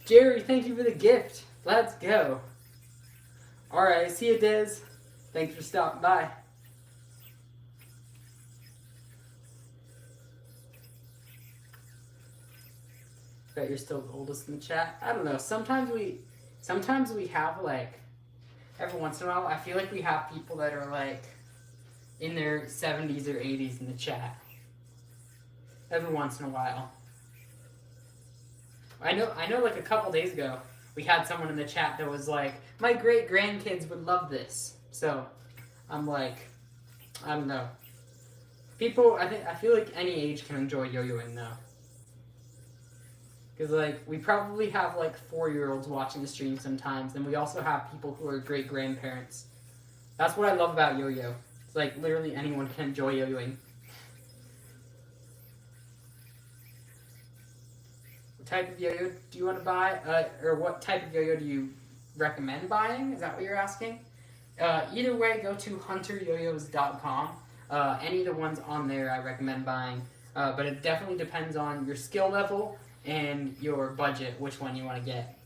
Jerry, thank you for the gift. Let's go. Alright, see you, Diz. Thanks for stopping by. Bet you're still the oldest in the chat. I don't know. Sometimes we have like, every once in a while, I feel like we have people that are like in their 70s or 80s in the chat. Every once in a while. I know like a couple days ago, we had someone in the chat that was like, my great grandkids would love this. So I'm like, I don't know. People, I feel like any age can enjoy yo-yoing though. Because, like, we probably have, like, 4-year-olds watching the stream sometimes, and we also have people who are great-grandparents. That's what I love about Yo-Yo. It's like, literally anyone can enjoy yo-yoing. What type of yo-yo do you want to buy? Or what type of yo-yo do you recommend buying? Is that what you're asking? Either way, go to hunteryoyos.com. Any of the ones on there I recommend buying. But it definitely depends on your skill level and your budget, which one you want to get.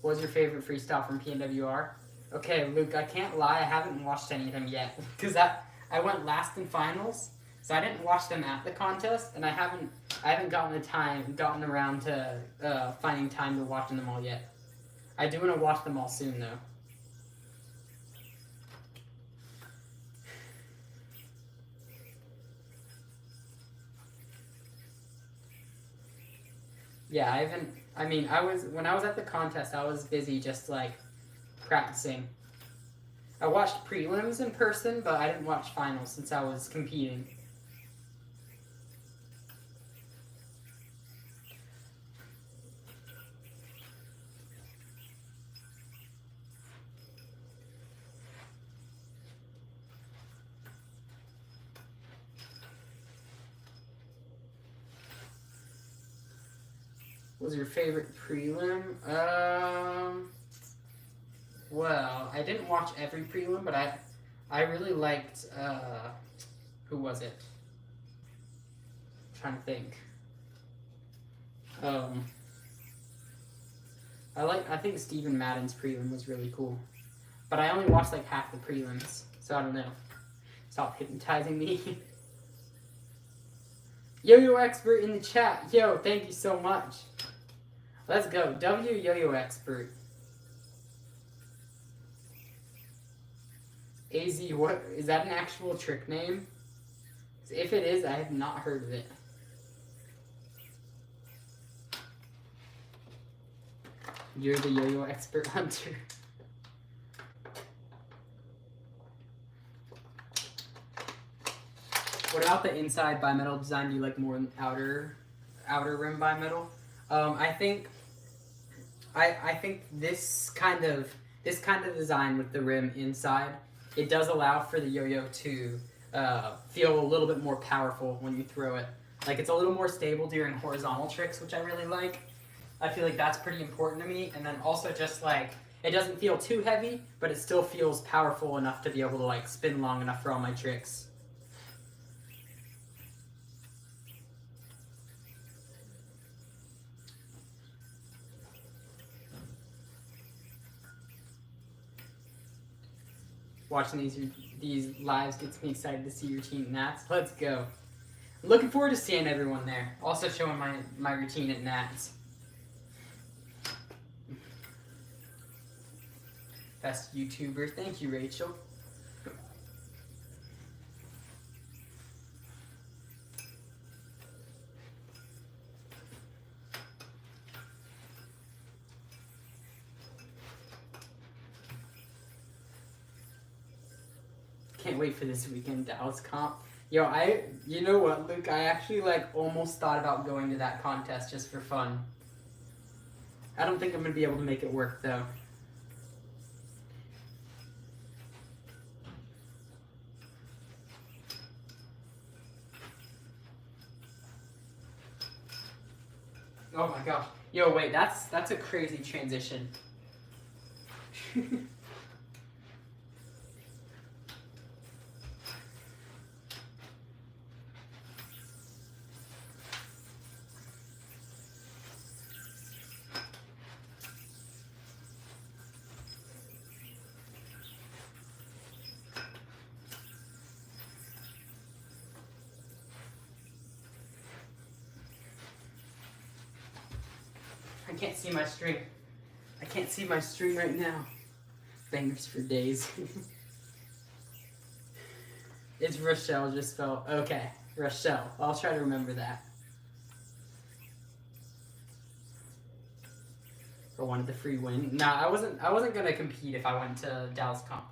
What was your favorite freestyle from PNWR? Okay, Luke, I can't lie, I haven't watched any of them yet. Because I went last in finals, so I didn't watch them at the contest, and I haven't gotten around to finding time to watching them all yet. I do want to watch them all soon, though. Yeah, when I was at the contest, I was busy just, like, practicing. I watched prelims in person, but I didn't watch finals since I was competing. What was your favorite prelim? Well, I didn't watch every prelim, but I really liked, who was it? I'm trying to think. I think Stephen Madden's prelim was really cool. But I only watched like half the prelims, so I don't know. Stop hypnotizing me. Yo-Yo Expert in the chat. Yo, thank you so much. Let's go. Yo-Yo Expert. AZ, what? Is that an actual trick name? If it is, I have not heard of it. You're the Yo-Yo Expert Hunter. What about the inside bimetal design? Do you like more than outer rim bimetal? I think this kind of design with the rim inside, it does allow for the yo-yo to feel a little bit more powerful when you throw it. Like, it's a little more stable during horizontal tricks, which I really like. I feel like that's pretty important to me. And then also just like, it doesn't feel too heavy, but it still feels powerful enough to be able to like spin long enough for all my tricks. Watching these lives gets me excited to see your routine at Nats. Let's go. I'm looking forward to seeing everyone there. Also showing my routine at Nats. Best YouTuber. Thank you, Rachel. Can't wait for this weekend Dallas comp. Yo, you know what, Luke? I actually like almost thought about going to that contest just for fun. I don't think I'm gonna be able to make it work though. Oh my gosh. Yo, wait, that's a crazy transition. I can't see my string. I can't see my string right now. Bangers for days. It's Rochelle just fell. Okay, Rochelle. I'll try to remember that. or wanted the free win. Nah, I wasn't gonna compete if I went to Dallas Comp.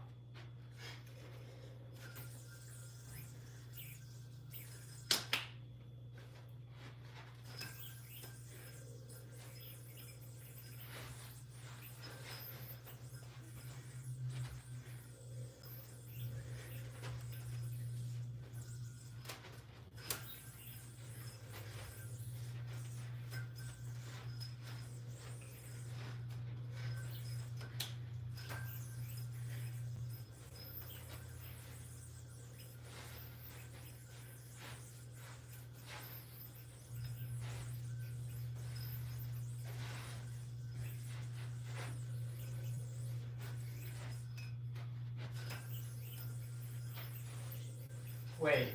Wait.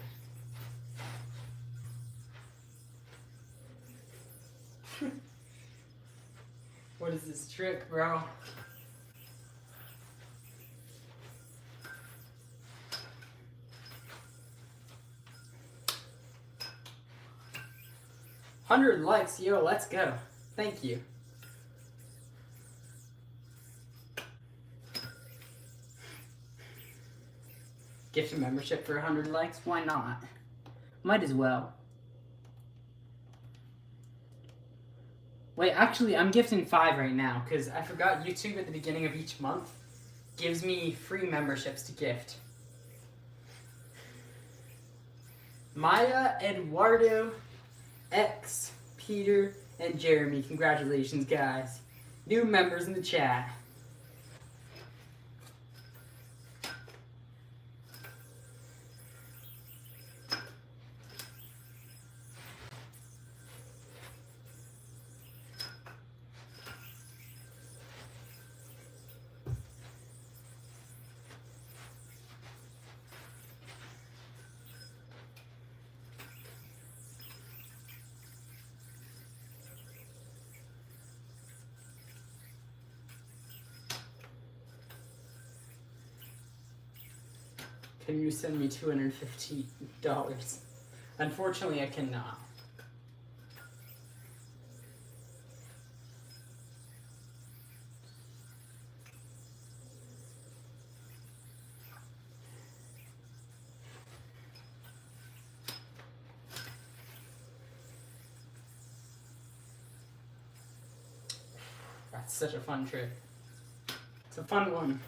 What is this trick, bro? $100 likes, yo, let's go. Thank you. Gift a membership for 100 likes? Why not? Might as well. Wait, actually, I'm gifting 5 right now, because I forgot YouTube at the beginning of each month gives me free memberships to gift. Maya, Eduardo, X, Peter, and Jeremy. Congratulations, guys. New members in the chat. Can you send me $250? Unfortunately, I cannot. That's such a fun trick. It's a fun one.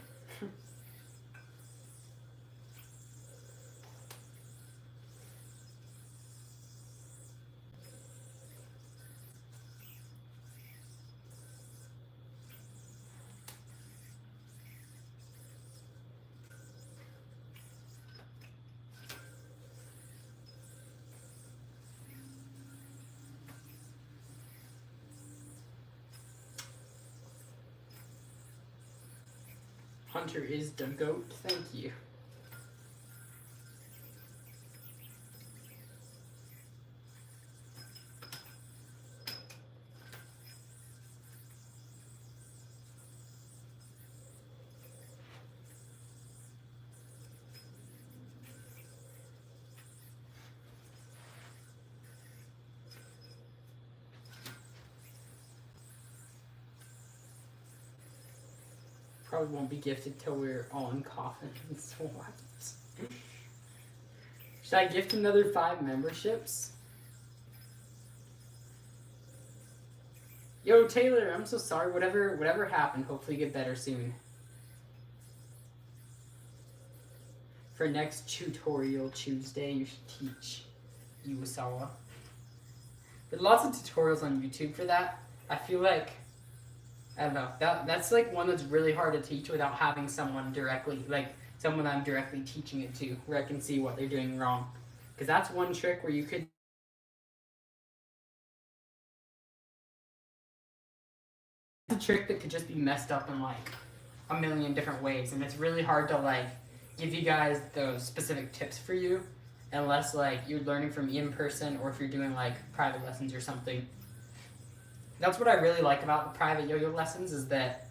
Hunter is the goat. Thank you. Probably won't be gifted till we're all in coffins. What? Should I gift another 5 memberships? Yo, Taylor, I'm so sorry. Whatever happened, hopefully you get better soon. For next tutorial Tuesday, you should teach Iwasawa. There's lots of tutorials on YouTube for that. I feel like, I don't know, that's like one that's really hard to teach without having someone directly, like someone I'm directly teaching it to, where I can see what they're doing wrong. Because that's one trick where you could a trick that could just be messed up in like a million different ways, and it's really hard to like give you guys those specific tips for you unless like you're learning from me in person or if you're doing like private lessons or something. That's what I really like about the private yo-yo lessons is that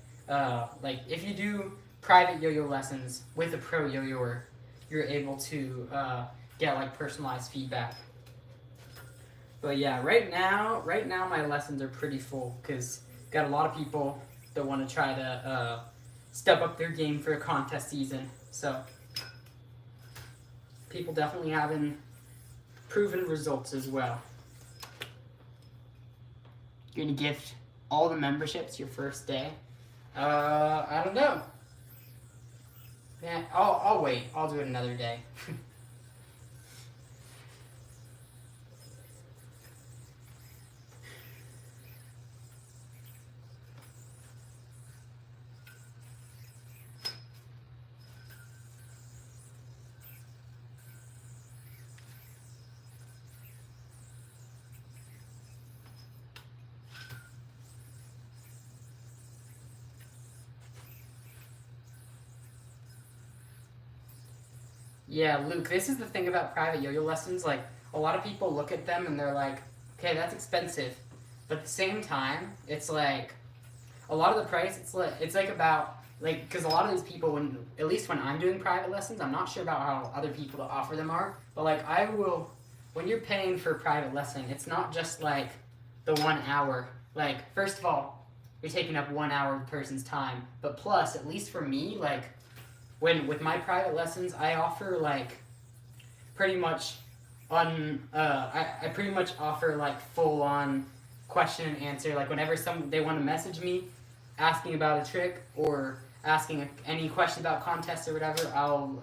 like if you do private yo-yo lessons with a pro yo-yoer, you're able to get like personalized feedback. But yeah, right now my lessons are pretty full because got a lot of people that want to try to step up their game for a contest season. So people definitely having proven results as well. You're gonna gift all the memberships your first day? I don't know. Yeah, I'll wait. I'll do it another day. Yeah, Luke, this is the thing about private yo-yo lessons. Like, a lot of people look at them and they're like, okay, that's expensive. But at the same time, it's like, a lot of the price, it's like about, like, because a lot of these people, at least when I'm doing private lessons, I'm not sure about how other people that offer them are, but like, when you're paying for a private lesson, it's not just like the 1 hour. Like, first of all, you're taking up 1 hour of a person's time, but plus, at least for me, like, with my private lessons, I offer like pretty much I pretty much offer like full on question and answer. Like whenever they want to message me asking about a trick or asking any question about contests or whatever,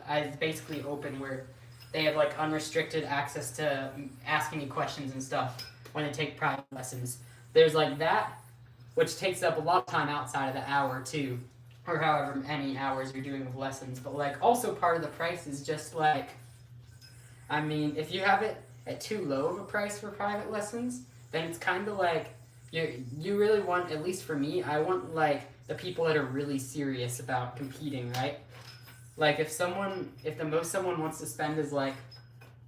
it's basically open where they have like unrestricted access to asking me questions and stuff when they take private lessons. There's like that, which takes up a lot of time outside of the hour too, or however many hours you're doing of lessons. But like also part of the price is just like, I mean, if you have it at too low of a price for private lessons, then it's kind of like you really want, at least for me, I want like the people that are really serious about competing, right? Like if the most someone wants to spend is like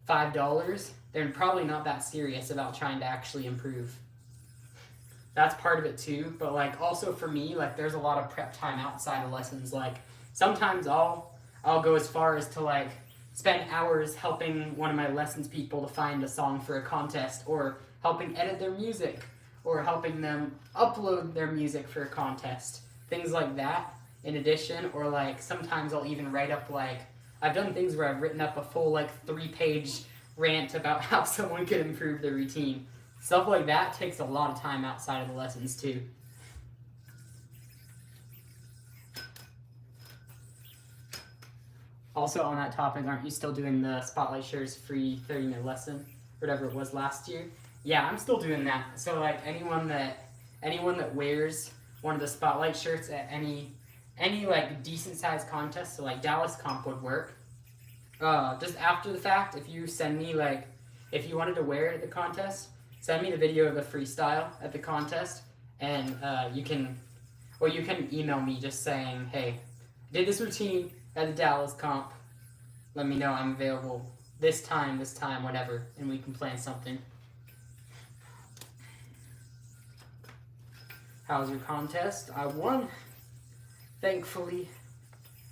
$5, they're probably not that serious about trying to actually improve. That's part of it too, but like also for me, like there's a lot of prep time outside of lessons. Like sometimes I'll go as far as to like spend hours helping one of my lessons people to find a song for a contest, or helping edit their music, or helping them upload their music for a contest, things like that. In addition, or like sometimes I'll even write up like, I've done things where I've written up a full like 3-page rant about how someone could improve their routine. Stuff like that takes a lot of time outside of the lessons too. Also on that topic, aren't you still doing the Spotlight Shares free 30-minute lesson, whatever it was last year? Yeah, I'm still doing that. So like anyone that wears one of the Spotlight shirts at any like decent sized contest, so like Dallas Comp would work. Just after the fact, if you send me like, if you wanted to wear it at the contest, send me the video of the freestyle at the contest, and you can email me just saying, hey, I did this routine at the Dallas Comp. Let me know I'm available this time, whatever, and we can plan something. How was your contest? I won. Thankfully,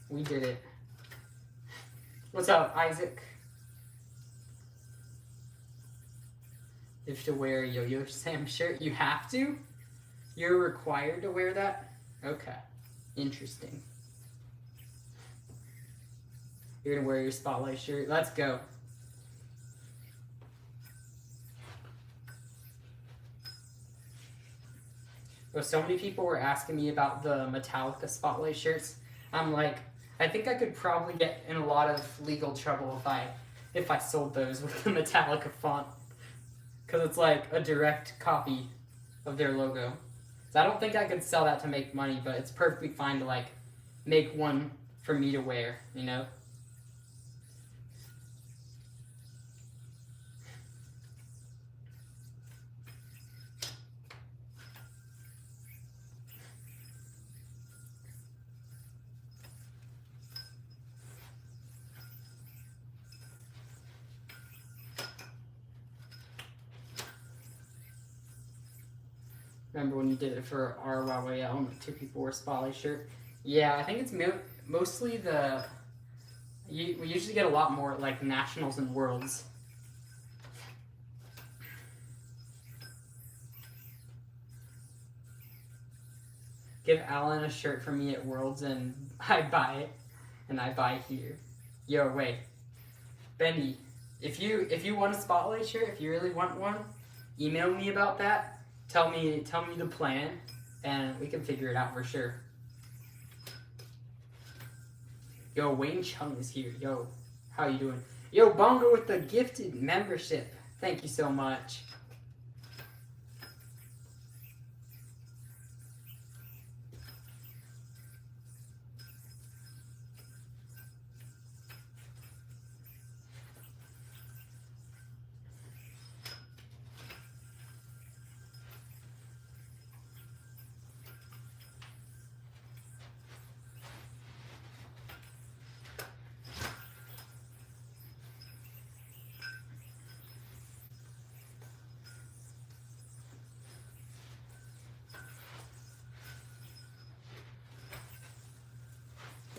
we did it. What's up, Isaac? You have to wear a Yo-Yo Sam shirt? You have to? You're required to wear that? Okay. Interesting. You're gonna wear your Spotlight shirt? Let's go. Well, so many people were asking me about the Metallica Spotlight shirts. I'm like, I think I could probably get in a lot of legal trouble if I sold those with the Metallica font. Because it's like a direct copy of their logo. So I don't think I could sell that to make money, but it's perfectly fine to like make one for me to wear, you know? Remember when you did it for RYYL and 2 people wore a Spotlight shirt? Yeah, I think it's mostly we usually get a lot more like nationals and worlds. give Alan a shirt from me at Worlds and I buy it, and I buy here. Yo, wait, Benny, if you want a spotlight shirt, if you really want one, email me about that. Tell me the plan, and we can figure it out for sure. Yo, Wayne Chung is here. Yo, how you doing? Yo, Bongo with the gifted membership. Thank you so much.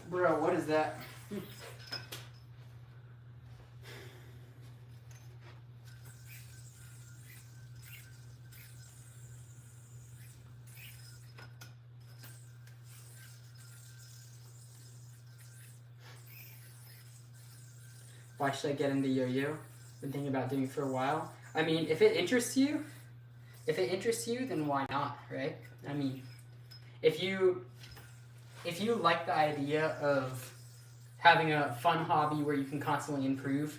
Bro, what is that? Why should I get into yo-yo? Been thinking about doing it for a while. I mean, if it interests you, then why not, right? I mean, if you like the idea of having a fun hobby where you can constantly improve,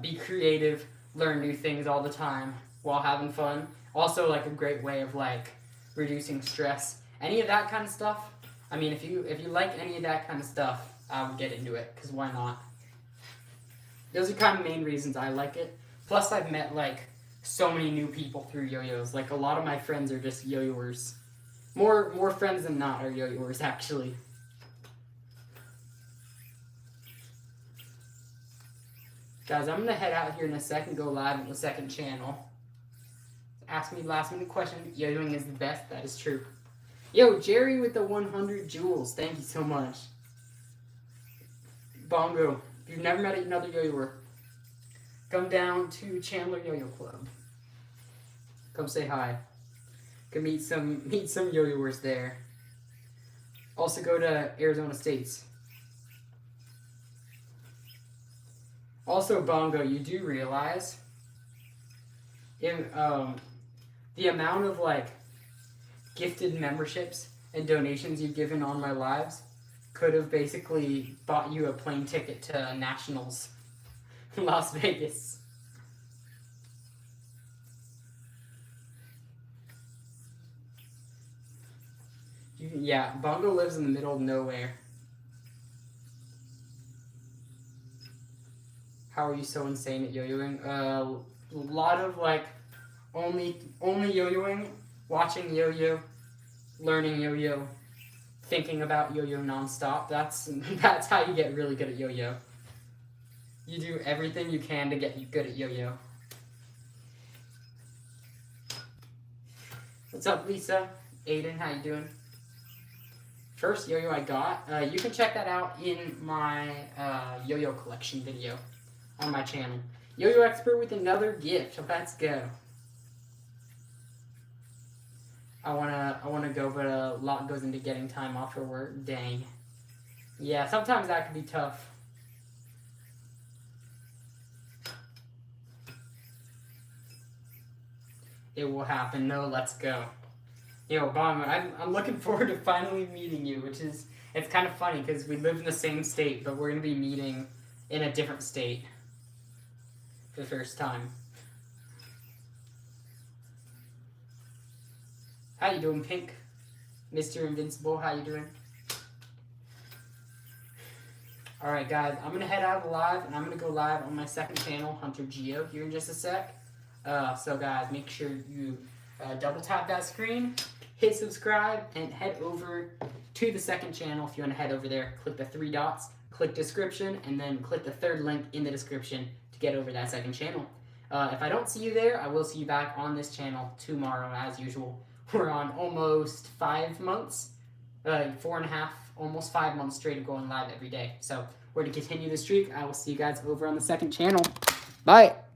be creative, learn new things all the time while having fun, also like a great way of like reducing stress, any of that kind of stuff. I mean, if you like any of that kind of stuff, I would get into it, because why not? Those are kind of main reasons I like it. Plus, I've met like so many new people through yo-yos. Like a lot of my friends are just yo-yoers. More friends than not are yo-yoers, actually. Guys, I'm gonna head out here in a second, go live on the second channel. Ask me last minute question. Yo-yoing is the best. That is true. Yo, Jerry with the 100 jewels. Thank you so much. Bongo, if you've never met another yo-yoer, come down to Chandler Yo-Yo Club. Come say hi. Can meet some yo-yoers there. Also go to Arizona States. Also, Bongo, you do realize the amount of like gifted memberships and donations you've given on my lives could have basically bought you a plane ticket to Nationals in Las Vegas. Yeah, Bongo lives in the middle of nowhere. How are you so insane at yo-yoing? A lot of like only yo-yoing, watching yo-yo, learning yo-yo, thinking about yo-yo nonstop. That's how you get really good at yo-yo. You do everything you can to get good at yo-yo. What's up, Lisa? Aiden, how you doing? First yo-yo I got, you can check that out in my yo-yo collection video on my channel. Yo-yo expert with another gift. Let's go. I wanna go, but a lot goes into getting time off for work. Dang. Yeah, sometimes that can be tough. It will happen. No, let's go. Yo, Bongo, I'm looking forward to finally meeting you, it's kind of funny because we live in the same state, but we're going to be meeting in a different state for the first time. How you doing, Pink? Mr. Invincible, how you doing? Alright, guys, I'm going to head out of the live, and I'm going to go live on my second channel, Hunter Geo, here in just a sec. So, guys, make sure you double tap that screen, hit subscribe, and head over to the second channel. If you want to head over there, click the 3 dots, click description, and then click the third link in the description to get over that second channel. If I don't see you there, I will see you back on this channel tomorrow as usual. We're on almost 5 months, 4.5, almost 5 months straight of going live every day. So we're going to continue the streak. I will see you guys over on the second channel. Bye!